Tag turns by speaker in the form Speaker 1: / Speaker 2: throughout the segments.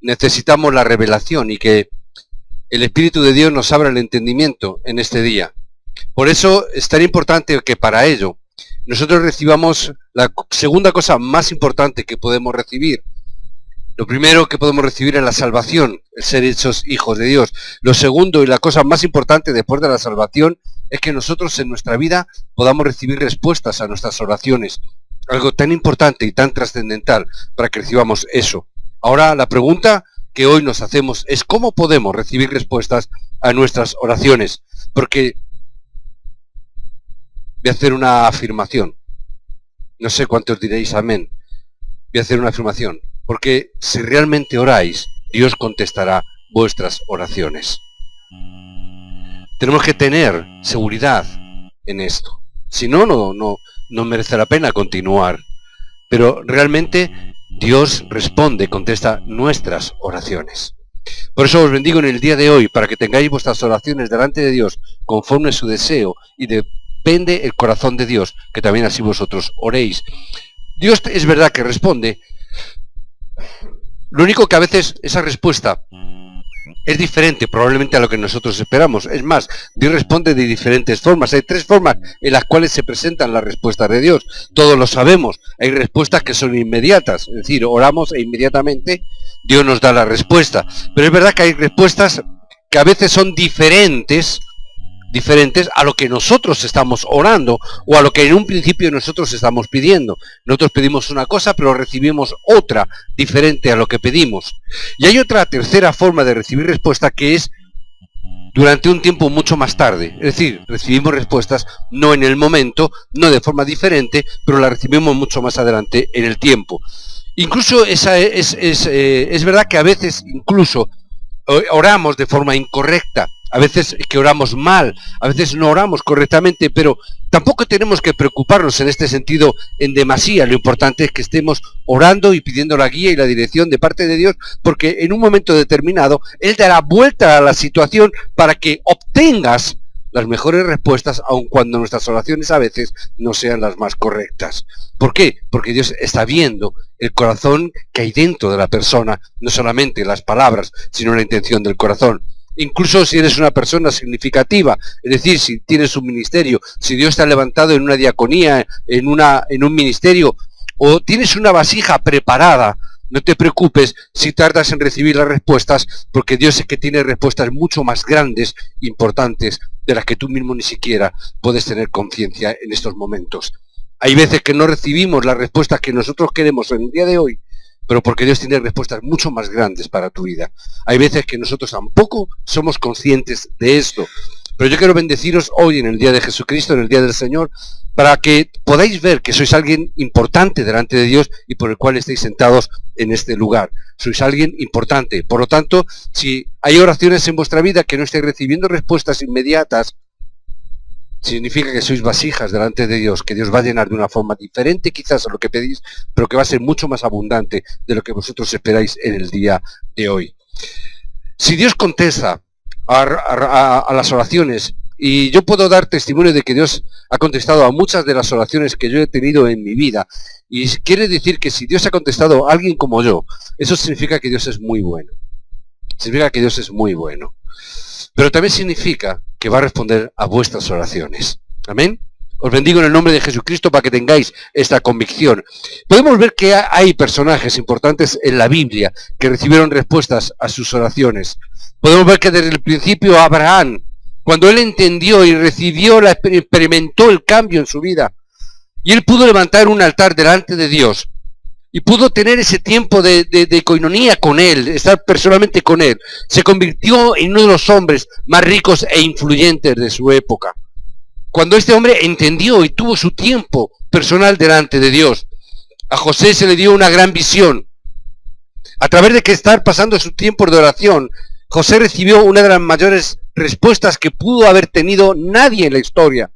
Speaker 1: necesitamos la revelación y que el Espíritu de Dios nos abra el entendimiento en este día. Por eso es tan importante que para ello nosotros recibamos la segunda cosa más importante que podemos recibir. Lo primero que podemos recibir es la salvación, el ser hechos hijos de Dios. Lo segundo y la cosa más importante después de la salvación es que nosotros en nuestra vida podamos recibir respuestas a nuestras oraciones. Algo tan importante y tan trascendental para que recibamos eso. Ahora la pregunta que hoy nos hacemos es ¿cómo podemos recibir respuestas a nuestras oraciones? Porque voy a hacer una afirmación. No sé cuántos diréis amén. Voy a hacer una afirmación. Porque si realmente oráis, Dios contestará vuestras oraciones. Tenemos que tener seguridad en esto. Si no, no merece la pena continuar. Pero realmente Dios responde, contesta nuestras oraciones. Por eso os bendigo en el día de hoy, para que tengáis vuestras oraciones delante de Dios, conforme a su deseo, y depende el corazón de Dios, que también así vosotros oréis. Dios es verdad que responde. Lo único que a veces esa respuesta es diferente probablemente a lo que nosotros esperamos. Es más, Dios responde de diferentes formas. Hay tres formas en las cuales se presentan las respuestas de Dios. Todos lo sabemos. Hay respuestas que son inmediatas. Es decir, oramos e inmediatamente Dios nos da la respuesta. Pero es verdad que hay respuestas que a veces son diferentes a lo que nosotros estamos orando o a lo que en un principio nosotros estamos pidiendo. Nosotros pedimos una cosa, pero recibimos otra diferente a lo que pedimos. Y hay otra tercera forma de recibir respuesta que es durante un tiempo mucho más tarde. Es decir, recibimos respuestas no en el momento, no de forma diferente, pero la recibimos mucho más adelante en el tiempo. Incluso es verdad que a veces incluso oramos de forma incorrecta. A veces que oramos mal, a veces no oramos correctamente, pero tampoco tenemos que preocuparnos en este sentido en demasía. Lo importante es que estemos orando y pidiendo la guía y la dirección de parte de Dios, porque en un momento determinado Él dará vuelta a la situación para que obtengas las mejores respuestas, aun cuando nuestras oraciones a veces no sean las más correctas. ¿Por qué? Porque Dios está viendo el corazón que hay dentro de la persona, no solamente las palabras, sino la intención del corazón. Incluso si eres una persona significativa, es decir, si tienes un ministerio, si Dios te ha levantado en una diaconía, en un ministerio, o tienes una vasija preparada, no te preocupes si tardas en recibir las respuestas, porque Dios es que tiene respuestas mucho más grandes, importantes, de las que tú mismo ni siquiera puedes tener conciencia en estos momentos. Hay veces que no recibimos las respuestas que nosotros queremos en el día de hoy, pero porque Dios tiene respuestas mucho más grandes para tu vida. Hay veces que nosotros tampoco somos conscientes de esto. Pero yo quiero bendeciros hoy en el día de Jesucristo, en el día del Señor, para que podáis ver que sois alguien importante delante de Dios y por el cual estáis sentados en este lugar. Sois alguien importante. Por lo tanto, si hay oraciones en vuestra vida que no estáis recibiendo respuestas inmediatas, significa que sois vasijas delante de Dios, que Dios va a llenar de una forma diferente quizás a lo que pedís, pero que va a ser mucho más abundante de lo que vosotros esperáis en el día de hoy. Si Dios contesta a las oraciones, y yo puedo dar testimonio de que Dios ha contestado a muchas de las oraciones que yo he tenido en mi vida, y quiere decir que si Dios ha contestado a alguien como yo, eso significa que Dios es muy bueno. Significa que Dios es muy bueno. Pero también significa que va a responder a vuestras oraciones. Amén. Os bendigo en el nombre de Jesucristo para que tengáis esta convicción. Podemos ver que hay personajes importantes en la Biblia que recibieron respuestas a sus oraciones. Podemos ver que desde el principio Abraham, cuando él entendió y recibió, experimentó el cambio en su vida, y él pudo levantar un altar delante de Dios, y pudo tener ese tiempo de coinonía con Él, estar personalmente con Él. Se convirtió en uno de los hombres más ricos e influyentes de su época. Cuando este hombre entendió y tuvo su tiempo personal delante de Dios, a José se le dio una gran visión. A través de que estar pasando su tiempo de oración, José recibió una de las mayores respuestas que pudo haber tenido nadie en la historia.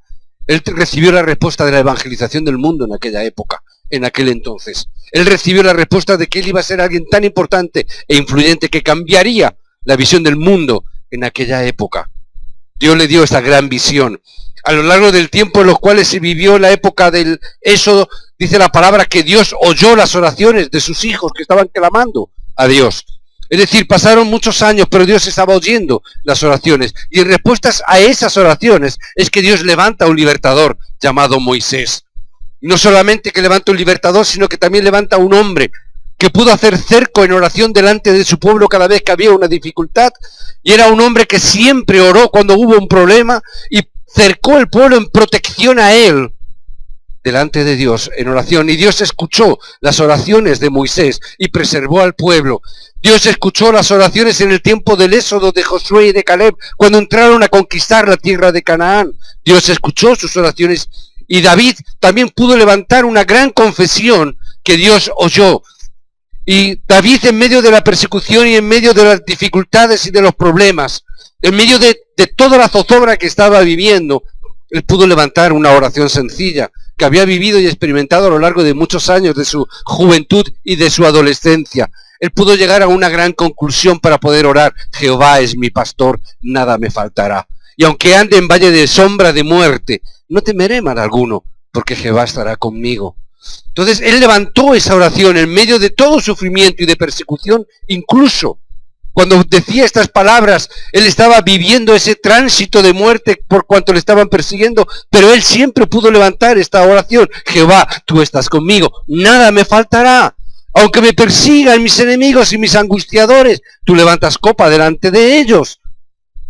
Speaker 1: Él recibió la respuesta de la evangelización del mundo en aquella época, en aquel entonces. Él recibió la respuesta de que él iba a ser alguien tan importante e influyente que cambiaría la visión del mundo en aquella época. Dios le dio esta gran visión. A lo largo del tiempo en los cuales se vivió la época del Éxodo, dice la palabra que Dios oyó las oraciones de sus hijos que estaban clamando a Dios. Es decir, pasaron muchos años, pero Dios estaba oyendo las oraciones. Y en respuestas a esas oraciones es que Dios levanta un libertador llamado Moisés. Y no solamente que levanta un libertador, sino que también levanta un hombre que pudo hacer cerco en oración delante de su pueblo cada vez que había una dificultad. Y era un hombre que siempre oró cuando hubo un problema y cercó el pueblo en protección a él delante de Dios en oración. Y Dios escuchó las oraciones de Moisés y preservó al pueblo. Dios escuchó las oraciones en el tiempo del éxodo de Josué y de Caleb, cuando entraron a conquistar la tierra de Canaán. Dios escuchó sus oraciones y David también pudo levantar una gran confesión que Dios oyó. Y David, en medio de la persecución y en medio de las dificultades y de los problemas, en medio de toda la zozobra que estaba viviendo, él pudo levantar una oración sencilla que había vivido y experimentado a lo largo de muchos años de su juventud y de su adolescencia. Él pudo llegar a una gran conclusión para poder orar: Jehová es mi pastor, nada me faltará. Y aunque ande en valle de sombra de muerte, no temeré mal alguno, porque Jehová estará conmigo. Entonces él levantó esa oración en medio de todo sufrimiento y de persecución. Incluso cuando decía estas palabras, él estaba viviendo ese tránsito de muerte por cuanto le estaban persiguiendo, pero él siempre pudo levantar esta oración: Jehová, tú estás conmigo, nada me faltará. Aunque me persigan mis enemigos y mis angustiadores, tú levantas copa delante de ellos.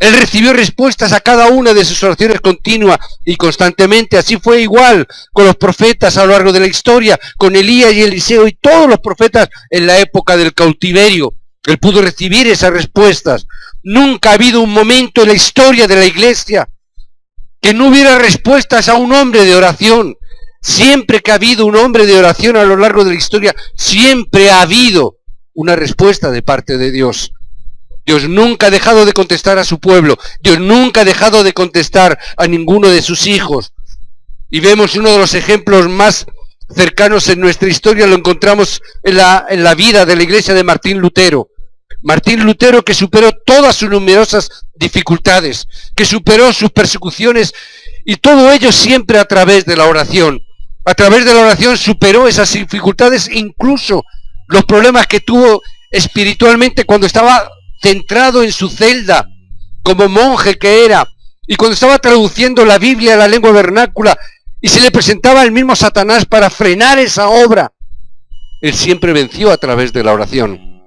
Speaker 1: Él recibió respuestas a cada una de sus oraciones continua y constantemente. Así fue igual con los profetas a lo largo de la historia, con Elías y Eliseo y todos los profetas en la época del cautiverio. Él pudo recibir esas respuestas. Nunca ha habido un momento en la historia de la iglesia que no hubiera respuestas a un hombre de oración. Siempre que ha habido un hombre de oración a lo largo de la historia, siempre ha habido una respuesta de parte de Dios. Dios nunca ha dejado de contestar a su pueblo. Dios nunca ha dejado de contestar a ninguno de sus hijos. Y vemos uno de los ejemplos más cercanos en nuestra historia, lo encontramos en la vida de la iglesia de Martín Lutero. Martín Lutero, que superó todas sus numerosas dificultades, que superó sus persecuciones, y todo ello siempre a través de la oración. A través de la oración superó esas dificultades, incluso los problemas que tuvo espiritualmente cuando estaba centrado en su celda, como monje que era, y cuando estaba traduciendo la Biblia a la lengua vernácula, y se le presentaba el mismo Satanás para frenar esa obra. Él siempre venció a través de la oración.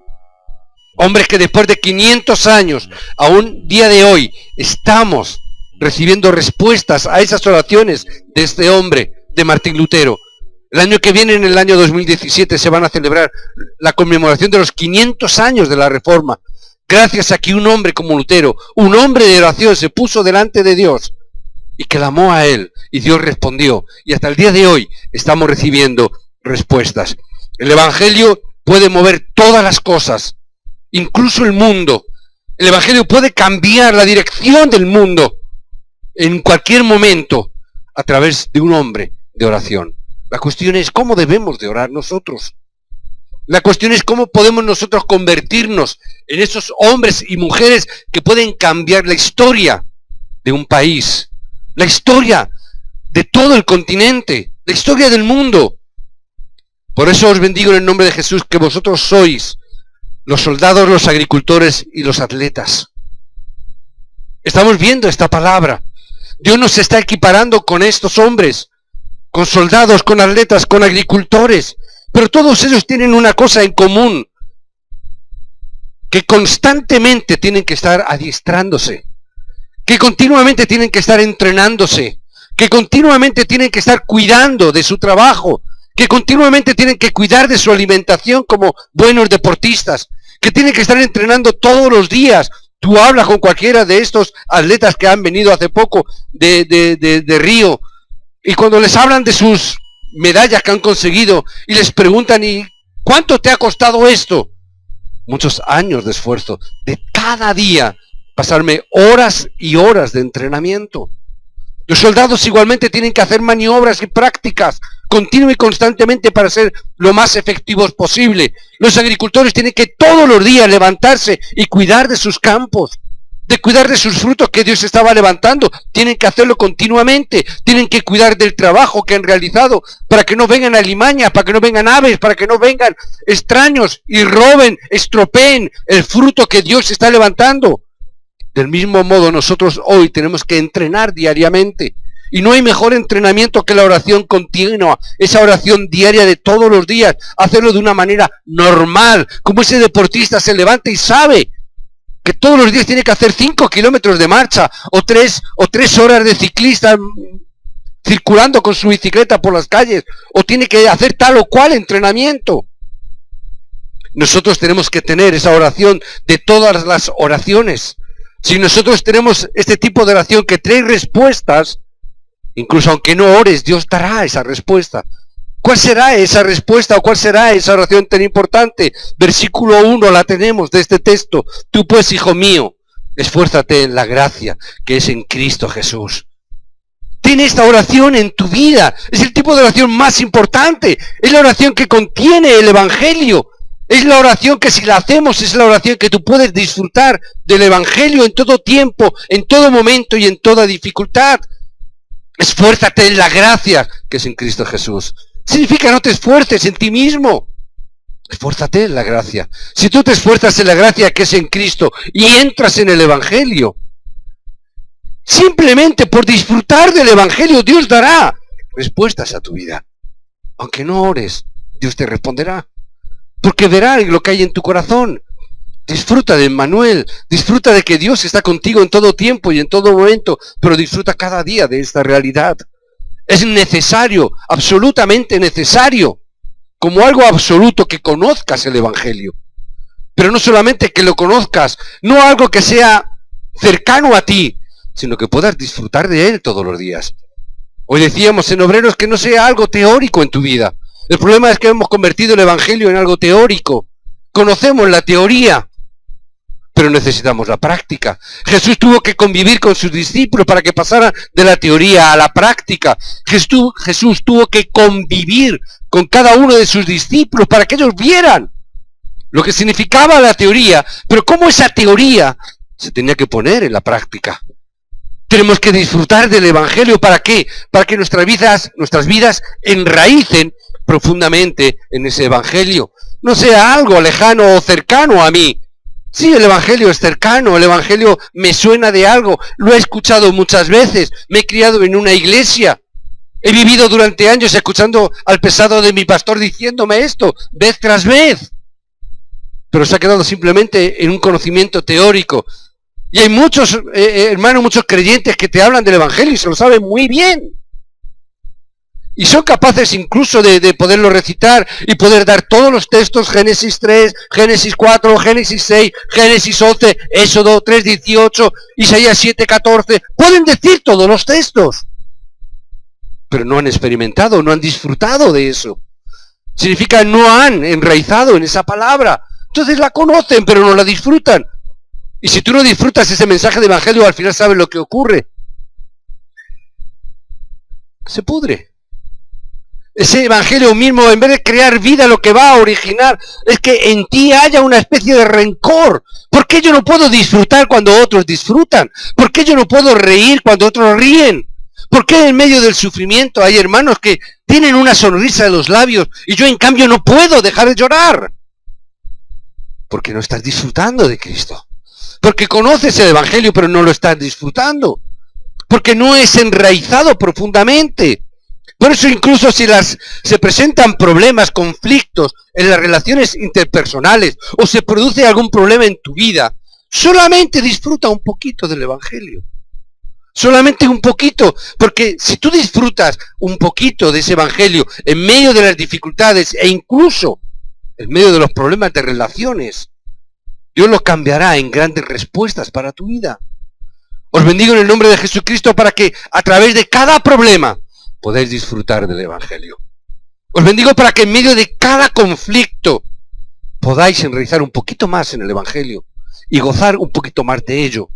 Speaker 1: Hombres que después de 500 años, aún día de hoy, estamos recibiendo respuestas a esas oraciones de este hombre, de Martín Lutero. El año que viene, en el año 2017, se van a celebrar la conmemoración de los 500 años de la Reforma. Gracias a que un hombre como Lutero, un hombre de oración, se puso delante de Dios y clamó a él, y Dios respondió. Y hasta el día de hoy estamos recibiendo respuestas. El Evangelio puede mover todas las cosas, incluso el mundo. El Evangelio puede cambiar la dirección del mundo en cualquier momento a través de un hombre de oración. La cuestión es cómo debemos de orar nosotros. La cuestión es cómo podemos nosotros convertirnos en esos hombres y mujeres que pueden cambiar la historia de un país, la historia de todo el continente, la historia del mundo. Por eso os bendigo en el nombre de Jesús, que vosotros sois los soldados, los agricultores y los atletas. Estamos viendo esta palabra. Dios nos está equiparando con estos hombres, con soldados, con atletas, con agricultores. Pero todos ellos tienen una cosa en común, que constantemente tienen que estar adiestrándose, que continuamente tienen que estar entrenándose, que continuamente tienen que estar cuidando de su trabajo, que continuamente tienen que cuidar de su alimentación como buenos deportistas, que tienen que estar entrenando todos los días. Tú hablas con cualquiera de estos atletas que han venido hace poco de Río, y cuando les hablan de sus medallas que han conseguido y les preguntan: ¿y cuánto te ha costado esto? Muchos años de esfuerzo, de cada día pasarme horas y horas de entrenamiento. Los soldados igualmente tienen que hacer maniobras y prácticas continuas y constantemente para ser lo más efectivos posible. Los agricultores tienen que todos los días levantarse y cuidar de sus campos, de cuidar de sus frutos que Dios estaba levantando. Tienen que hacerlo continuamente, tienen que cuidar del trabajo que han realizado, para que no vengan alimañas, para que no vengan aves, para que no vengan extraños y roben, estropeen el fruto que Dios está levantando. Del mismo modo, nosotros hoy tenemos que entrenar diariamente. Y no hay mejor entrenamiento que la oración continua, esa oración diaria de todos los días, hacerlo de una manera normal, como ese deportista se levanta y sabe que todos los días tiene que hacer 5 kilómetros de marcha, o 3 horas de ciclista circulando con su bicicleta por las calles, o tiene que hacer tal o cual entrenamiento. Nosotros tenemos que tener esa oración de todas las oraciones. Si nosotros tenemos este tipo de oración que trae respuestas, incluso aunque no ores, Dios dará esa respuesta. ¿Cuál será esa respuesta o cuál será esa oración tan importante? Versículo 1 la tenemos de este texto. Tú pues, hijo mío, esfuérzate en la gracia que es en Cristo Jesús. Tiene esta oración en tu vida. Es el tipo de oración más importante. Es la oración que contiene el Evangelio. Es la oración que si la hacemos es la oración que tú puedes disfrutar del Evangelio en todo tiempo, en todo momento y en toda dificultad. Esfuérzate en la gracia que es en Cristo Jesús. Significa no te esfuerces en ti mismo. Esfuérzate en la gracia. Si tú te esfuerzas en la gracia que es en Cristo y entras en el Evangelio, simplemente por disfrutar del Evangelio, Dios dará respuestas a tu vida. Aunque no ores, Dios te responderá. Porque verá lo que hay en tu corazón. Disfruta de Emmanuel, disfruta de que Dios está contigo en todo tiempo y en todo momento, pero disfruta cada día de esta realidad. Es necesario, absolutamente necesario, como algo absoluto, que conozcas el Evangelio. Pero no solamente que lo conozcas, no algo que sea cercano a ti, sino que puedas disfrutar de él todos los días. Hoy decíamos en Obreros que no sea algo teórico en tu vida. El problema es que hemos convertido el Evangelio en algo teórico. Conocemos la teoría, pero necesitamos la práctica. Jesús tuvo que convivir con sus discípulos para que pasaran de la teoría a la práctica. Jesús tuvo que convivir con cada uno de sus discípulos para que ellos vieran lo que significaba la teoría, pero cómo esa teoría se tenía que poner en la práctica. Tenemos que disfrutar del Evangelio. ¿Para qué? Para que nuestras vidas enraícen profundamente en ese Evangelio. No sea algo lejano o cercano a mí. Sí, el Evangelio es cercano, el Evangelio me suena de algo, lo he escuchado muchas veces, me he criado en una iglesia, he vivido durante años escuchando al pesado de mi pastor diciéndome esto, vez tras vez, pero se ha quedado simplemente en un conocimiento teórico. Y hay muchos hermanos, muchos creyentes que te hablan del Evangelio y se lo saben muy bien. Y son capaces incluso de poderlo recitar y poder dar todos los textos, Génesis 3, Génesis 4, Génesis 6, Génesis 11, Éxodo 3, 18, Isaías 7, 14. Pueden decir todos los textos, pero no han experimentado, no han disfrutado de eso. Significa no han enraizado en esa palabra. Entonces la conocen, pero no la disfrutan. Y si tú no disfrutas ese mensaje de Evangelio, al final sabes lo que ocurre. Se pudre. Ese Evangelio mismo, en vez de crear vida, lo que va a originar es que en ti haya una especie de rencor. ¿Por qué yo no puedo disfrutar cuando otros disfrutan? ¿Por qué yo no puedo reír cuando otros ríen? ¿Por qué en medio del sufrimiento hay hermanos que tienen una sonrisa en los labios y yo en cambio no puedo dejar de llorar? Porque no estás disfrutando de Cristo. Porque conoces el Evangelio pero no lo estás disfrutando. Porque no es enraizado profundamente. Por eso incluso si se presentan problemas, conflictos en las relaciones interpersonales o se produce algún problema en tu vida, solamente disfruta un poquito del Evangelio. Solamente un poquito, porque si tú disfrutas un poquito de ese Evangelio en medio de las dificultades e incluso en medio de los problemas de relaciones, Dios lo cambiará en grandes respuestas para tu vida. Os bendigo en el nombre de Jesucristo para que a través de cada problema podéis disfrutar del Evangelio. Os bendigo para que en medio de cada conflicto podáis enraizar un poquito más en el Evangelio y gozar un poquito más de ello.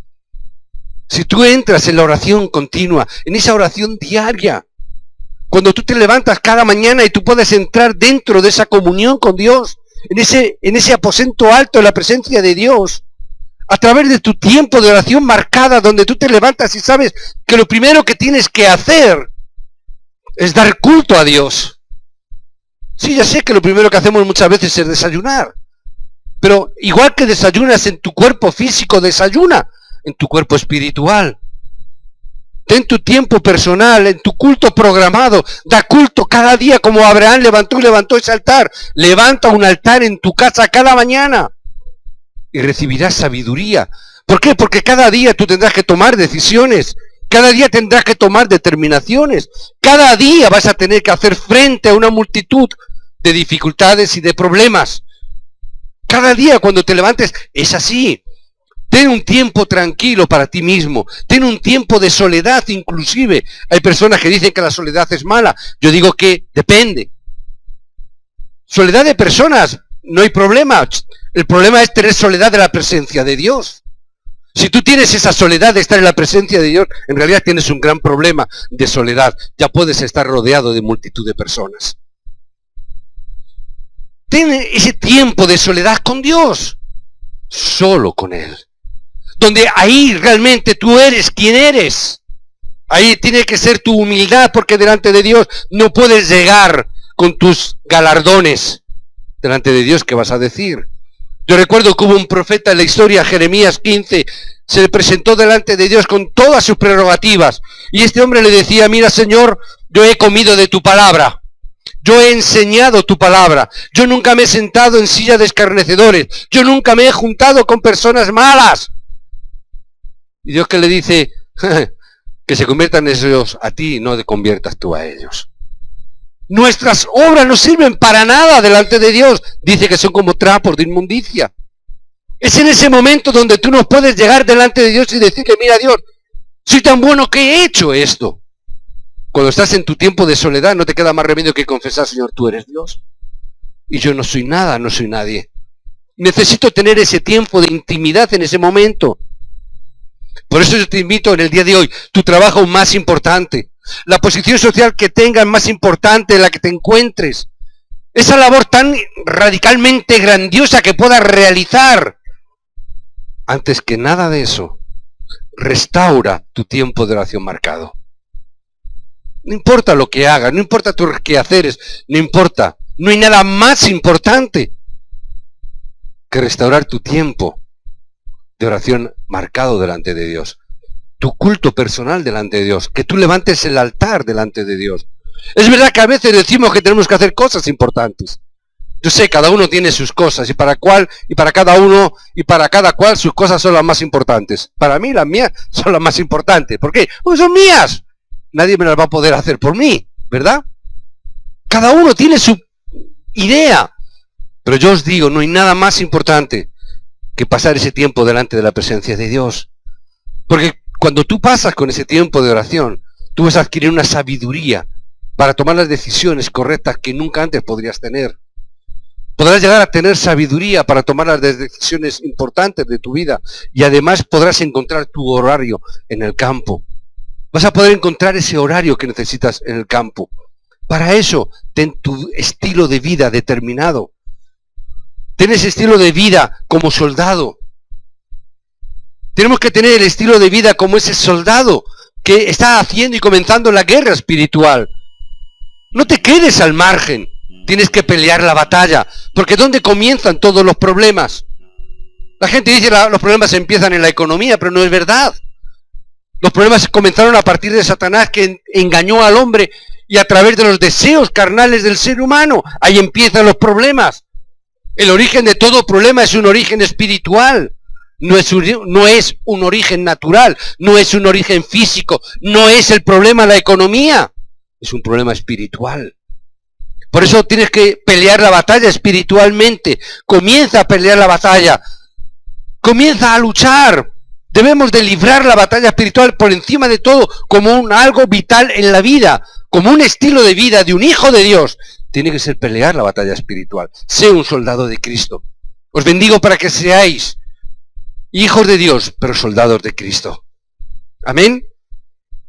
Speaker 1: Si tú entras en la oración continua, en esa oración diaria, cuando tú te levantas cada mañana y tú puedes entrar dentro de esa comunión con Dios, en ese aposento alto de la presencia de Dios, A través de tu tiempo de oración marcada, donde tú te levantas y sabes que lo primero que tienes que hacer es dar culto a Dios. Sí, ya sé que lo primero que hacemos muchas veces es desayunar. Pero igual que desayunas en tu cuerpo físico, desayuna en tu cuerpo espiritual. Ten tu tiempo personal, en tu culto programado. Da culto cada día como Abraham levantó ese altar. Levanta un altar en tu casa cada mañana. Y recibirás sabiduría. ¿Por qué? Porque cada día tú tendrás que tomar decisiones. Cada día tendrás que tomar determinaciones. Cada día vas a tener que hacer frente a una multitud de dificultades y de problemas. Cada día cuando te levantes es así. Ten un tiempo tranquilo para ti mismo. Ten un tiempo de soledad inclusive. Hay personas que dicen que la soledad es mala. Yo digo que depende. Soledad de personas, no hay problema. El problema es tener soledad de la presencia de Dios. Si tú tienes esa soledad de estar en la presencia de Dios, en realidad tienes un gran problema de soledad. Ya puedes estar rodeado de multitud de personas. Ten ese tiempo de soledad con Dios. Solo con Él. Donde ahí realmente tú eres quien eres. Ahí tiene que ser tu humildad, porque delante de Dios no puedes llegar con tus galardones. Delante de Dios, ¿qué vas a decir? Yo recuerdo que hubo un profeta en la historia, Jeremías 15, se le presentó delante de Dios con todas sus prerrogativas. Y este hombre le decía, mira Señor, yo he comido de tu palabra. Yo he enseñado tu palabra. Yo nunca me he sentado en silla de escarnecedores. Yo nunca me he juntado con personas malas. Y Dios que le dice, que se conviertan ellos a ti y no te conviertas tú a ellos. Nuestras obras no sirven para nada delante de Dios. Dice que son como trapos de inmundicia. Es en ese momento donde tú no puedes llegar delante de Dios y decirle, mira Dios, soy tan bueno que he hecho esto. Cuando estás en tu tiempo de soledad no te queda más remedio que confesar, Señor, tú eres Dios. Y yo no soy nada, no soy nadie. Necesito tener ese tiempo de intimidad en ese momento. Por eso yo te invito en el día de hoy, tu trabajo más importante, la posición social que tengas más importante, en la que te encuentres, esa labor tan radicalmente grandiosa que puedas realizar. Antes que nada de eso, restaura tu tiempo de oración marcado. No importa lo que hagas, no importa tus quehaceres, no importa, no hay nada más importante que restaurar tu tiempo de oración marcado delante de Dios. Tu culto personal delante de Dios. Que tú levantes el altar delante de Dios. Es verdad que a veces decimos que tenemos que hacer cosas importantes. Yo sé, cada uno tiene sus cosas y para cada uno y para cada cual sus cosas son las más importantes. Para mí las mías son las más importantes. ¿Por qué? Porque son mías. Nadie me las va a poder hacer por mí, ¿verdad? Cada uno tiene su idea. Pero yo os digo, no hay nada más importante que pasar ese tiempo delante de la presencia de Dios. Porque cuando tú pasas con ese tiempo de oración, tú vas a adquirir una sabiduría para tomar las decisiones correctas que nunca antes podrías tener. Podrás llegar a tener sabiduría para tomar las decisiones importantes de tu vida y además podrás encontrar tu horario en el campo. Vas a poder encontrar ese horario que necesitas en el campo. Para eso, ten tu estilo de vida determinado. Ten ese estilo de vida como soldado. Tenemos que tener el estilo de vida como ese soldado que está haciendo y comenzando la guerra espiritual. No te quedes al margen. Tienes que pelear la batalla. Porque ¿dónde comienzan todos los problemas? La gente dice que los problemas empiezan en la economía, pero no es verdad. Los problemas comenzaron a partir de Satanás, que engañó al hombre y a través de los deseos carnales del ser humano. Ahí empiezan los problemas. El origen de todo problema es un origen espiritual. No es un origen natural. No es un origen físico. No es el problema la economía. Es un problema espiritual. Por eso tienes que pelear la batalla espiritualmente. Comienza a pelear la batalla. Comienza a luchar. Debemos de librar la batalla espiritual por encima de todo como algo vital en la vida. Como un estilo de vida de un hijo de Dios. Tiene que ser pelear la batalla espiritual. Sé un soldado de Cristo. Os bendigo para que seáis hijos de Dios, pero soldados de Cristo. Amén.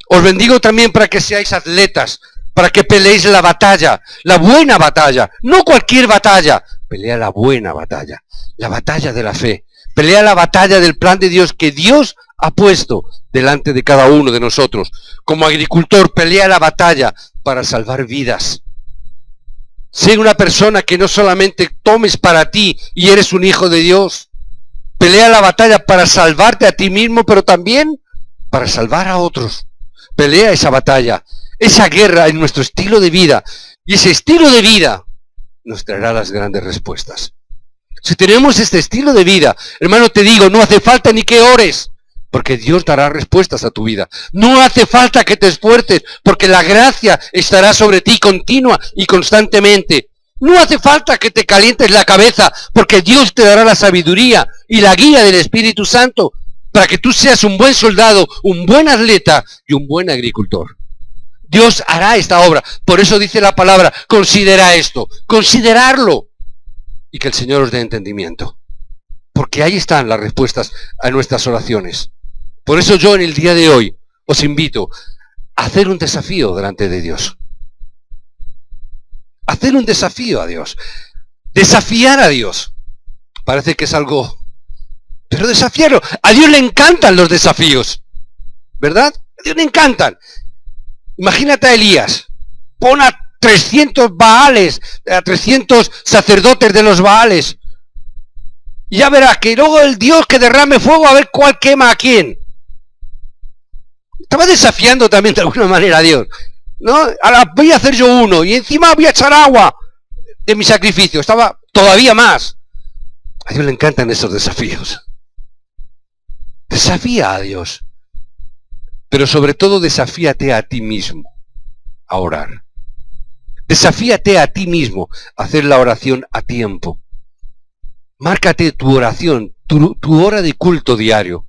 Speaker 1: Os bendigo también para que seáis atletas, para que peleéis la batalla, la buena batalla, no cualquier batalla. Pelea la buena batalla, la batalla de la fe. Pelea la batalla del plan de Dios que Dios ha puesto delante de cada uno de nosotros. Como agricultor, pelea la batalla para salvar vidas. Sé una persona que no solamente tomes para ti y eres un hijo de Dios. Pelea la batalla para salvarte a ti mismo, pero también para salvar a otros. Pelea esa batalla, esa guerra en nuestro estilo de vida. Y ese estilo de vida nos traerá las grandes respuestas. Si tenemos este estilo de vida, hermano, te digo, no hace falta ni que ores, porque Dios dará respuestas a tu vida. No hace falta que te esfuerces, porque la gracia estará sobre ti continua y constantemente. No hace falta que te calientes la cabeza, porque Dios te dará la sabiduría y la guía del Espíritu Santo para que tú seas un buen soldado, un buen atleta y un buen agricultor. Dios hará esta obra. Por eso dice la palabra, considera esto, considerarlo. Y que el Señor os dé entendimiento. Porque ahí están las respuestas a nuestras oraciones. Por eso yo en el día de hoy os invito a hacer un desafío delante de Dios. Hacer un desafío a Dios. Desafiar a Dios. Parece que es algo... Pero desafiarlo. A Dios le encantan los desafíos. ¿Verdad? A Dios le encantan. Imagínate a Elías. Pon a 300 Baales, a 300 sacerdotes de los Baales. Y ya verás que luego el Dios que derrame fuego a ver cuál quema a quién. Estaba desafiando también de alguna manera a Dios. ¿No? Ahora voy a hacer yo uno y encima voy a echar agua de mi sacrificio. Estaba todavía más. A Dios le encantan esos desafíos. Desafía a Dios. Pero sobre todo desafíate a ti mismo a orar. Desafíate a ti mismo a hacer la oración a tiempo. Márcate tu oración, tu hora de culto diario.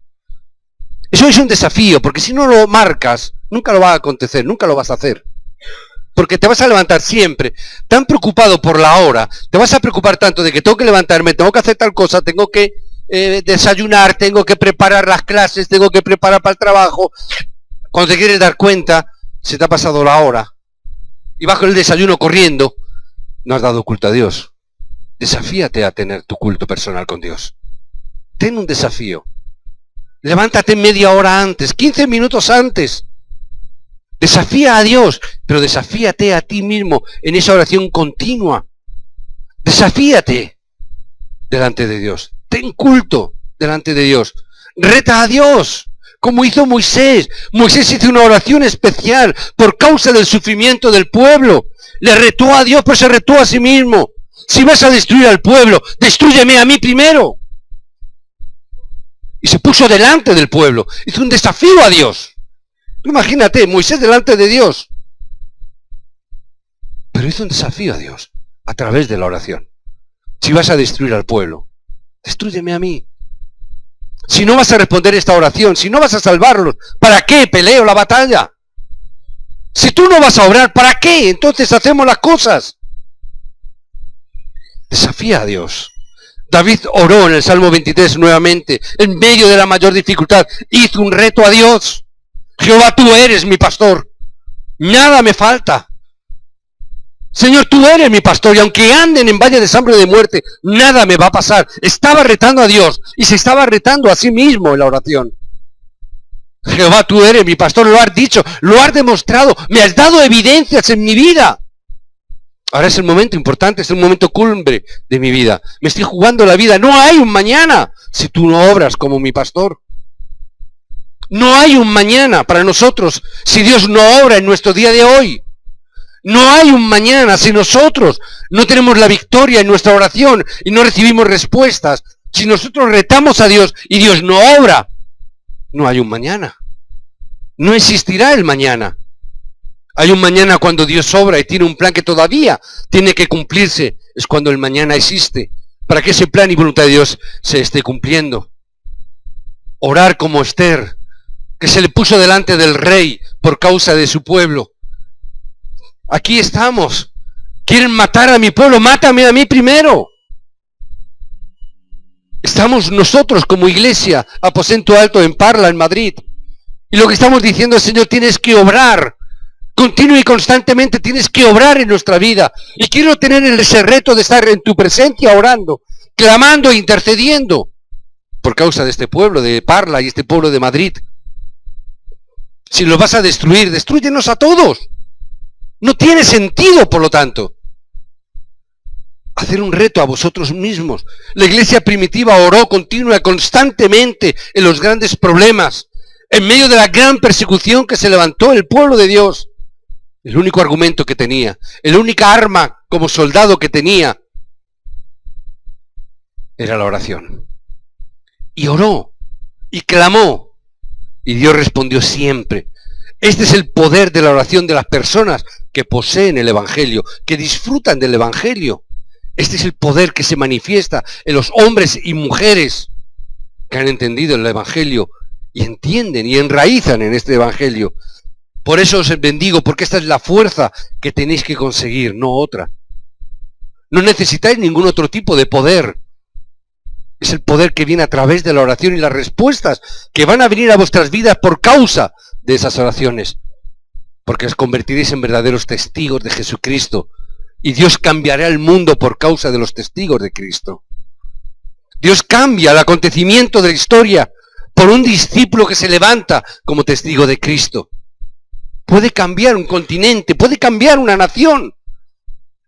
Speaker 1: Eso es un desafío, porque si no lo marcas, nunca lo va a acontecer, nunca lo vas a hacer. Porque te vas a levantar siempre tan preocupado por la hora, te vas a preocupar tanto de que tengo que levantarme, tengo que hacer tal cosa, tengo que desayunar, tengo que preparar las clases, tengo que preparar para el trabajo. Cuando te quieres dar cuenta, se te ha pasado la hora. Y bajo el desayuno corriendo, no has dado culto a Dios. Desafíate a tener tu culto personal con Dios. Ten un desafío. Levántate media hora antes, 15 minutos antes. Desafía a Dios, pero desafíate a ti mismo en esa oración continua. Desafíate delante de Dios. Ten culto delante de Dios. Reta a Dios, como hizo Moisés. Moisés hizo una oración especial por causa del sufrimiento del pueblo. Le retó a Dios, pero se retó a sí mismo. Si vas a destruir al pueblo, destrúyeme a mí primero. Y se puso delante del pueblo. Hizo un desafío a Dios. Imagínate, Moisés delante de Dios. Pero hizo un desafío a Dios a través de la oración. Si vas a destruir al pueblo, destrúyeme a mí. Si no vas a responder esta oración, si no vas a salvarlos, ¿para qué peleo la batalla? Si tú no vas a obrar, ¿para qué? Entonces hacemos las cosas. Desafía a Dios. David oró en el Salmo 23 nuevamente, en medio de la mayor dificultad, hizo un reto a Dios. Jehová, tú eres mi pastor, nada me falta. Señor, tú eres mi pastor, y aunque anden en valle de sombra de muerte, nada me va a pasar. Estaba retando a Dios, y se estaba retando a sí mismo en la oración. Jehová, tú eres mi pastor, lo has dicho, lo has demostrado, me has dado evidencias en mi vida. Ahora es el momento importante, es el momento cumbre de mi vida. Me estoy jugando la vida. No hay un mañana si tú no obras como mi pastor. No hay un mañana para nosotros si Dios no obra en nuestro día de hoy. No hay un mañana si nosotros no tenemos la victoria en nuestra oración y no recibimos respuestas. Si nosotros retamos a Dios y Dios no obra, no hay un mañana. No existirá el mañana. Hay un mañana cuando Dios obra y tiene un plan que todavía tiene que cumplirse. Es cuando el mañana existe, para que ese plan y voluntad de Dios se esté cumpliendo. Orar como Esther, que se le puso delante del rey por causa de su pueblo. Aquí estamos. Quieren matar a mi pueblo, mátame a mí primero. Estamos nosotros como iglesia, Aposento Alto en Parla, en Madrid. Y lo que estamos diciendo es, Señor, tienes que obrar. Continuo y constantemente tienes que obrar en nuestra vida. Y quiero tener ese reto de estar en tu presencia orando, clamando e intercediendo por causa de este pueblo de Parla y este pueblo de Madrid. Si los vas a destruir, destrúyenos a todos. No tiene sentido, por lo tanto. Hacer un reto a vosotros mismos. La iglesia primitiva oró continua, constantemente en los grandes problemas, en medio de la gran persecución que se levantó el pueblo de Dios. El único argumento que tenía, la única arma como soldado que tenía, era la oración. Y oró, y clamó, y Dios respondió siempre. Este es el poder de la oración de las personas que poseen el Evangelio, que disfrutan del Evangelio. Este es el poder que se manifiesta en los hombres y mujeres que han entendido el Evangelio y entienden y enraizan en este Evangelio. Por eso os bendigo, porque esta es la fuerza que tenéis que conseguir, no otra. No necesitáis ningún otro tipo de poder. Es el poder que viene a través de la oración y las respuestas que van a venir a vuestras vidas por causa de esas oraciones. Porque os convertiréis en verdaderos testigos de Jesucristo. Y Dios cambiará el mundo por causa de los testigos de Cristo. Dios cambia el acontecimiento de la historia por un discípulo que se levanta como testigo de Cristo. Puede cambiar un continente, puede cambiar una nación,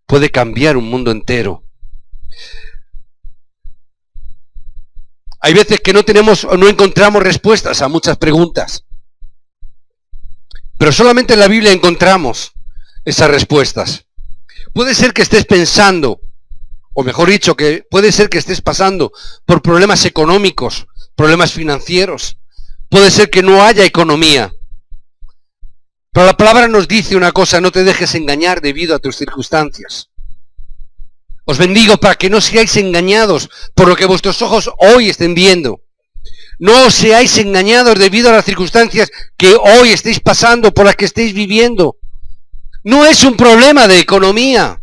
Speaker 1: puede cambiar un mundo entero. Hay veces que no tenemos o no encontramos respuestas a muchas preguntas. Pero solamente en la Biblia encontramos esas respuestas. Puede ser que estés pensando, o mejor dicho, que puede ser que estés pasando por problemas económicos, problemas financieros. Puede ser que no haya economía. Pero la palabra nos dice una cosa: no te dejes engañar debido a tus circunstancias. Os bendigo para que no seáis engañados por lo que vuestros ojos hoy estén viendo. No os seáis engañados debido a las circunstancias que hoy estéis pasando, por las que estéis viviendo. No es un problema de economía,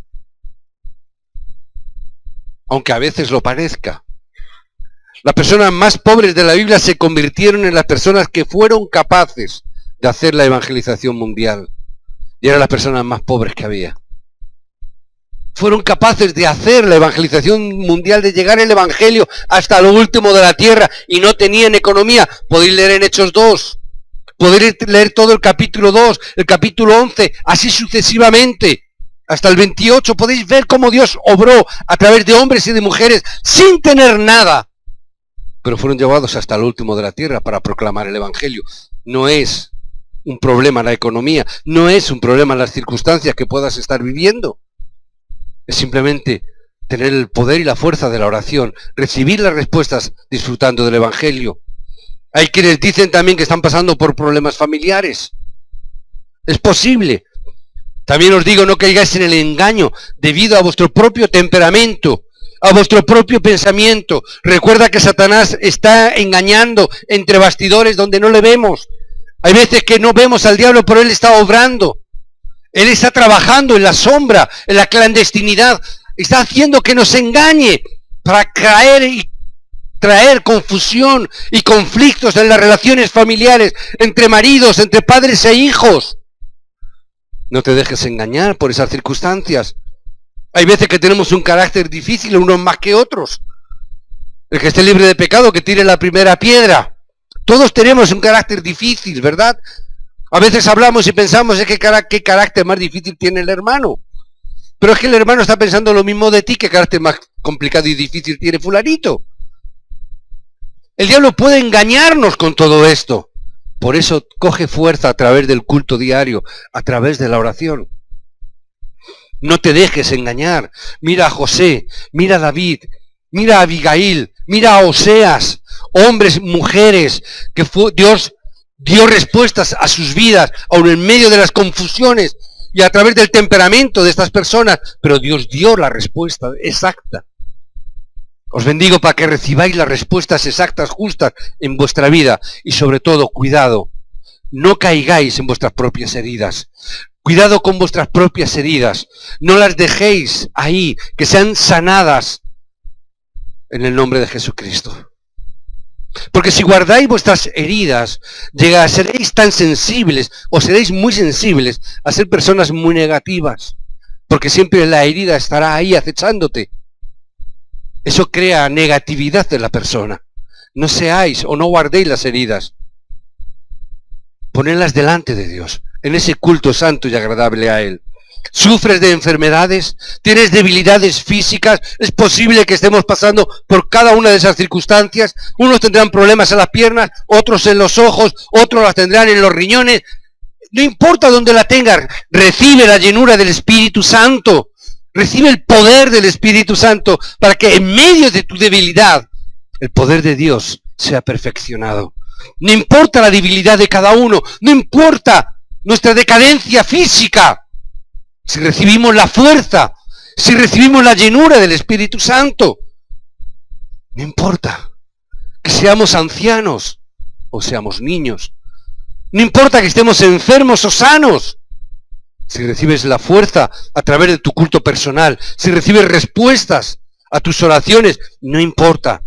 Speaker 1: aunque a veces lo parezca. Las personas más pobres de la Biblia se convirtieron en las personas que fueron capaces de hacer la evangelización mundial. Y eran las personas más pobres que había. Fueron capaces de hacer la evangelización mundial, de llegar el evangelio hasta lo último de la tierra, y no tenían economía. Podéis leer en Hechos 2, podéis leer todo el capítulo 2, el capítulo 11, así sucesivamente, hasta el 28, podéis ver cómo Dios obró a través de hombres y de mujeres sin tener nada, pero fueron llevados hasta lo último de la tierra para proclamar el evangelio. No es un problema la economía, no es un problema las circunstancias que puedas estar viviendo. Es simplemente tener el poder y la fuerza de la oración, recibir las respuestas disfrutando del evangelio. Hay quienes dicen también que están pasando por problemas familiares. Es posible. También os digo, no caigáis en el engaño debido a vuestro propio temperamento, a vuestro propio pensamiento. Recuerda que Satanás está engañando entre bastidores donde no le vemos. Hay veces que no vemos al diablo, pero él está obrando. Él está trabajando en la sombra, en la clandestinidad. Está haciendo que nos engañe para caer y traer confusión y conflictos en las relaciones familiares, entre maridos, entre padres e hijos. No te dejes engañar por esas circunstancias. Hay veces que tenemos un carácter difícil, unos más que otros. El que esté libre de pecado, que tire la primera piedra. Todos tenemos un carácter difícil, ¿verdad? A veces hablamos y pensamos, ¿qué carácter más difícil tiene el hermano? Pero es que el hermano está pensando lo mismo de ti, ¿qué carácter más complicado y difícil tiene fulanito? El diablo puede engañarnos con todo esto. Por eso coge fuerza a través del culto diario, a través de la oración. No te dejes engañar. Mira a José, mira a David, mira a Abigail, mira a Oseas, hombres, mujeres, que Dios dio respuestas a sus vidas, aun en medio de las confusiones y a través del temperamento de estas personas, pero Dios dio la respuesta exacta. Os bendigo para que recibáis las respuestas exactas, justas en vuestra vida, y sobre todo, cuidado, no caigáis en vuestras propias heridas. Cuidado con vuestras propias heridas, no las dejéis ahí, que sean sanadas en el nombre de Jesucristo. Porque si guardáis vuestras heridas, seréis tan sensibles, o seréis muy sensibles a ser personas muy negativas, porque siempre la herida estará ahí acechándote. Eso crea negatividad en la persona. No seáis o no guardéis las heridas. Ponedlas delante de Dios, en ese culto santo y agradable a Él. ¿Sufres de enfermedades? ¿Tienes debilidades físicas? Es posible que estemos pasando por cada una de esas circunstancias. Unos tendrán problemas en las piernas, otros en los ojos, otros las tendrán en los riñones. No importa dónde la tengas, recibe la llenura del Espíritu Santo. Recibe el poder del Espíritu Santo para que en medio de tu debilidad el poder de Dios sea perfeccionado. No importa la debilidad de cada uno, no importa nuestra decadencia física. Si recibimos la fuerza, si recibimos la llenura del Espíritu Santo, no importa que seamos ancianos o seamos niños, no importa que estemos enfermos o sanos, si recibes la fuerza a través de tu culto personal, si recibes respuestas a tus oraciones, no importa,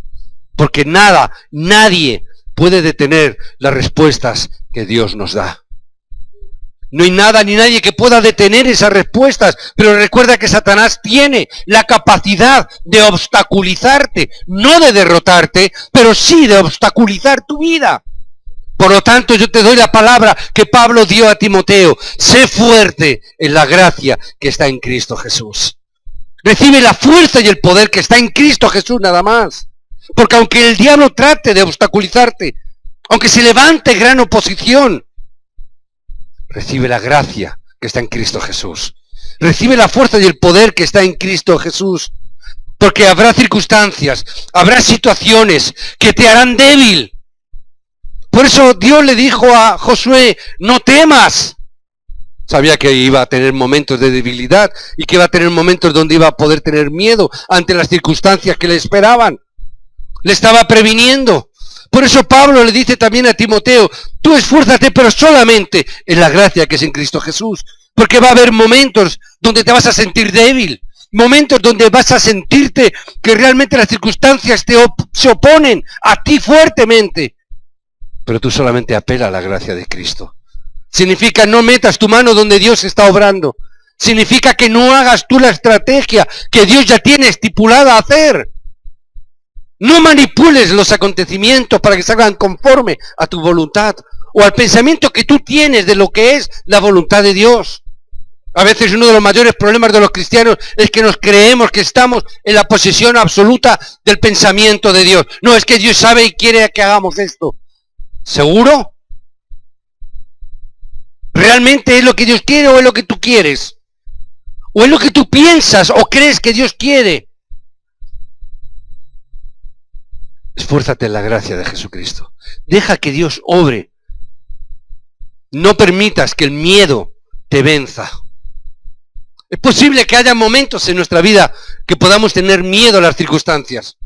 Speaker 1: porque nada, nadie puede detener las respuestas que Dios nos da. No hay nada ni nadie que pueda detener esas respuestas, pero recuerda que Satanás tiene la capacidad de obstaculizarte, no de derrotarte, pero sí de obstaculizar tu vida. Por lo tanto, yo te doy la palabra que Pablo dio a Timoteo. Sé fuerte en la gracia que está en Cristo Jesús. Recibe la fuerza y el poder que está en Cristo Jesús nada más. Porque aunque el diablo trate de obstaculizarte, aunque se levante gran oposición, recibe la gracia que está en Cristo Jesús. Recibe la fuerza y el poder que está en Cristo Jesús. Porque habrá circunstancias, habrá situaciones que te harán débil. Por eso Dios le dijo a Josué, no temas. Sabía que iba a tener momentos de debilidad y que iba a tener momentos donde iba a poder tener miedo ante las circunstancias que le esperaban. Le estaba previniendo. Por eso Pablo le dice también a Timoteo, tú esfuérzate, pero solamente en la gracia que es en Cristo Jesús. Porque va a haber momentos donde te vas a sentir débil, momentos donde vas a sentirte que realmente las circunstancias se oponen a ti fuertemente. Pero tú solamente apela a la gracia de Cristo. Significa no metas tu mano donde Dios está obrando. Significa que no hagas tú la estrategia que Dios ya tiene estipulada a hacer. No manipules los acontecimientos para que salgan conforme a tu voluntad o al pensamiento que tú tienes de lo que es la voluntad de Dios. A veces uno de los mayores problemas de los cristianos es que nos creemos que estamos en la posesión absoluta del pensamiento de Dios. No, es que Dios sabe y quiere que hagamos esto. ¿Seguro? ¿Realmente es lo que Dios quiere o es lo que tú quieres? ¿O es lo que tú piensas o crees que Dios quiere? Esfuérzate en la gracia de Jesucristo. Deja que Dios obre. No permitas que el miedo te venza. Es posible que haya momentos en nuestra vida que podamos tener miedo a las circunstancias,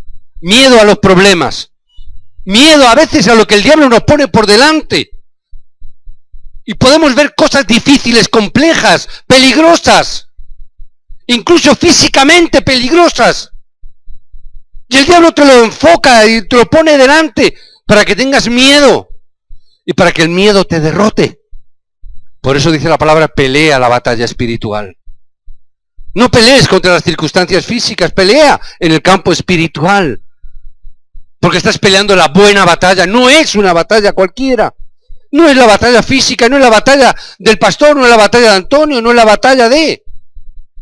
Speaker 1: miedo a los problemas, miedo a veces a lo que el diablo nos pone por delante. Y podemos ver cosas difíciles, complejas, peligrosas, incluso físicamente peligrosas. Y el diablo te lo enfoca y te lo pone delante para que tengas miedo y para que el miedo te derrote. Por eso dice la palabra, pelea la batalla espiritual. No pelees contra las circunstancias físicas, pelea en el campo espiritual. Porque estás peleando la buena batalla, no es una batalla cualquiera. No es la batalla física, no es la batalla del pastor, no es la batalla de Antonio, no es la batalla de...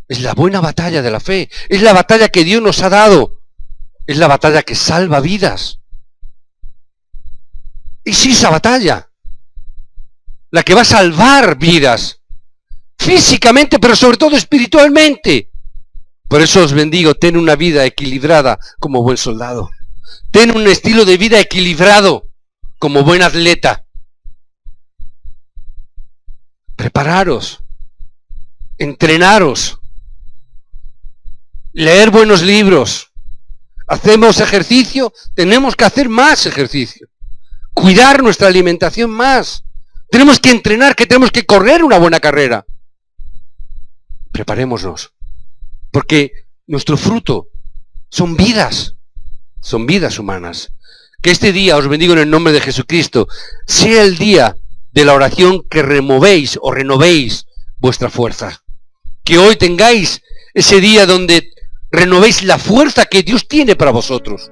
Speaker 1: Es la buena batalla de la fe, es la batalla que Dios nos ha dado. Es la batalla que salva vidas. Es esa batalla la que va a salvar vidas. Físicamente, pero sobre todo espiritualmente. Por eso os bendigo, ten una vida equilibrada como buen soldado. Ten un estilo de vida equilibrado como buen atleta. Prepararos. Entrenaros. Leer buenos libros. Hacemos ejercicio, tenemos que hacer más ejercicio. Cuidar nuestra alimentación más. Tenemos que entrenar, que tenemos que correr una buena carrera. Preparémonos. Porque nuestro fruto son vidas humanas. Que este día, os bendigo en el nombre de Jesucristo, sea el día de la oración que removéis o renovéis vuestra fuerza. Que hoy tengáis ese día donde renovéis la fuerza que Dios tiene para vosotros.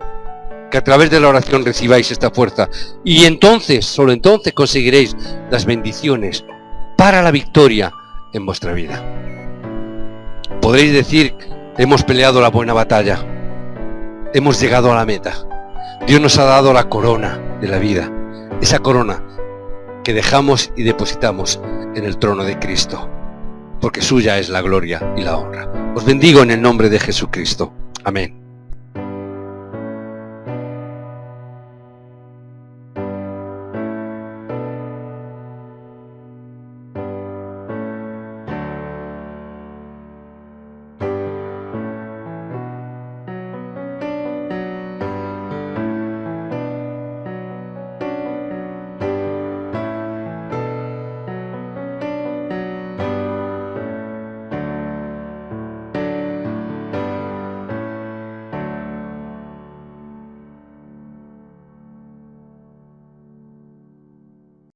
Speaker 1: que a través de la oración recibáis esta fuerza. Y entonces, solo entonces conseguiréis las bendiciones para la victoria en vuestra vida. Podréis decir, hemos peleado la buena batalla, hemos llegado a la meta. Dios nos ha dado la corona de la vida, esa corona que dejamos y depositamos en el trono de Cristo, porque suya es la gloria y la honra. Os bendigo en el nombre de Jesucristo. Amén.